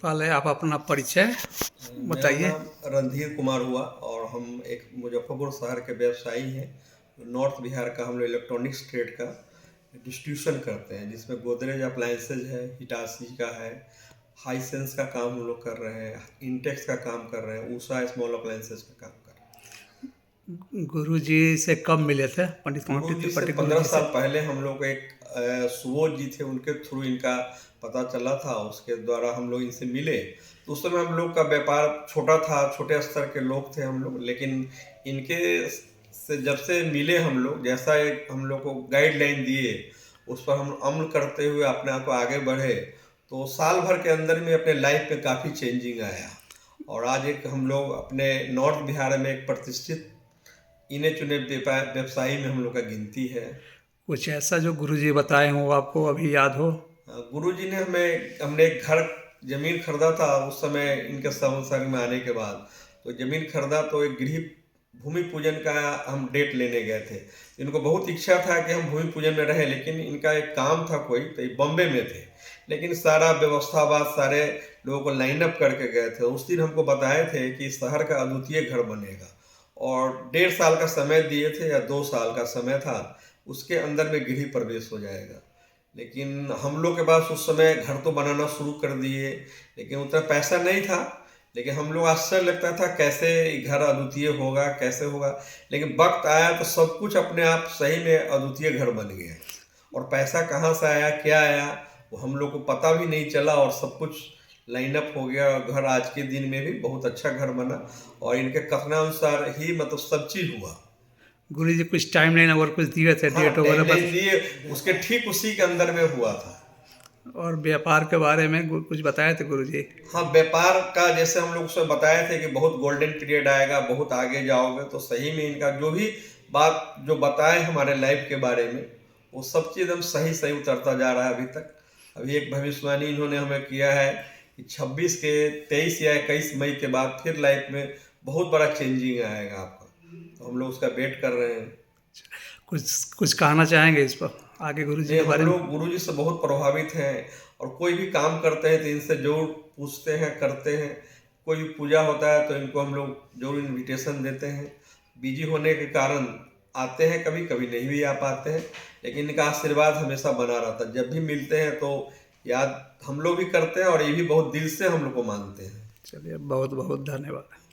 पहले आप अपना परिचय मेरा बताइए। नाम रणधीर कुमार हुआ और हम एक मुजफ्फरपुर शहर के व्यवसायी हैं। नॉर्थ बिहार का हम लोग इलेक्ट्रॉनिक्स ट्रेड का डिस्ट्रीब्यूशन करते हैं, जिसमें गोदरेज अप्लायंसेज है, हिटाची का है, हाईसेंस का काम हम लोग कर रहे हैं, इंटेक्स का काम कर रहे हैं, उषा स्मॉल अप्लायंसेज का काम कर रहे हैं। गुरुजी से कब मिले थे? पंडित मोती गुरु जी से त्रिपाठी 15 गुरुजी साल से। पहले हम लोग एक सुबोध जी थे, उनके थ्रू इनका पता चला था, उसके द्वारा हम लोग इनसे मिले। तो उस समय हम लोग का व्यापार छोटा था, छोटे स्तर के लोग थे हम लोग, लेकिन इनके से जब से मिले हम लोग, जैसा एक हम लोग को गाइडलाइन दिए उस पर हम अमल करते हुए अपने आप को आगे बढ़े, तो साल भर के अंदर में अपने लाइफ में काफ़ी चेंजिंग आया। और आज एक हम लोग अपने नॉर्थ बिहार में एक प्रतिष्ठित इन्हें चुने व्यवसायी में हम लोग का गिनती है। कुछ ऐसा जो गुरुजी बताए हो आपको अभी याद हो? गुरुजी ने हमने एक घर जमीन खरीदा था उस समय इनके संसर्ग में आने के बाद। तो जमीन खरीदा तो एक गृह भूमि पूजन का हम डेट लेने गए थे। इनको बहुत इच्छा था कि हम भूमि पूजन में रहें, लेकिन इनका एक काम था कोई, तो ये बॉम्बे में थे। लेकिन सारा व्यवस्था बाद सारे लोगों को लाइन अप करके गए थे। उस दिन हमको बताए थे कि शहर का अद्वितीय घर बनेगा, और 1.5 साल का समय दिए थे या 2 साल का समय था, उसके अंदर में गृह प्रवेश हो जाएगा। लेकिन हम लोग के पास उस समय घर तो बनाना शुरू कर दिए, लेकिन उतना पैसा नहीं था। लेकिन हम लोग आश्चर्य लगता था कैसे घर अद्वितीय होगा, कैसे होगा। लेकिन वक्त आया तो सब कुछ अपने आप सही में अद्वितीय घर बन गया, और पैसा कहाँ से आया, क्या आया, वो हम लोग को पता भी नहीं चला, और सब कुछ लाइन अप हो गया, और घर आज के दिन में भी बहुत अच्छा घर बना, और इनके कथनानुसार ही मतलब सब चीज़ हुआ। गुरुजी कुछ टाइमलाइन वगैरह कुछ दिए थे, हाँ, डेट वगैरह टाइमलाइन बस? दिए, उसके ठीक उसी के अंदर में हुआ था। और व्यापार के बारे में कुछ बताए थे गुरुजी? हाँ, व्यापार का जैसे हम लोग उसमें बताए थे कि बहुत गोल्डन पीरियड आएगा, बहुत आगे जाओगे, तो सही में इनका जो भी बात जो बताए हमारे लाइफ के बारे में, वो सब चीज़ एकदम सही सही उतरता जा रहा है अभी तक। अभी एक भविष्यवाणी इन्होंने हमें किया है कि 26 के 23 या 21 मई के बाद फिर लाइफ में बहुत बड़ा चेंजिंग आएगा आपका। तो हम लोग उसका वेट कर रहे हैं। कुछ कुछ कहना चाहेंगे इस पर आगे गुरुजी नहीं, के हम बारे में? लोग गुरुजी से बहुत प्रभावित हैं, और कोई भी काम करते हैं तो इनसे जरूर पूछते हैं, करते हैं। कोई भी पूजा होता है तो इनको हम लोग जरूर इनविटेशन देते हैं। बिजी होने के कारण आते हैं, कभी कभी नहीं भी आ पाते हैं, लेकिन इनका आशीर्वाद हमेशा बना रहता है। जब भी मिलते हैं तो याद हम लोग भी करते हैं, और ये भी बहुत दिल से हम लोग को मानते हैं। चलिए, बहुत बहुत धन्यवाद।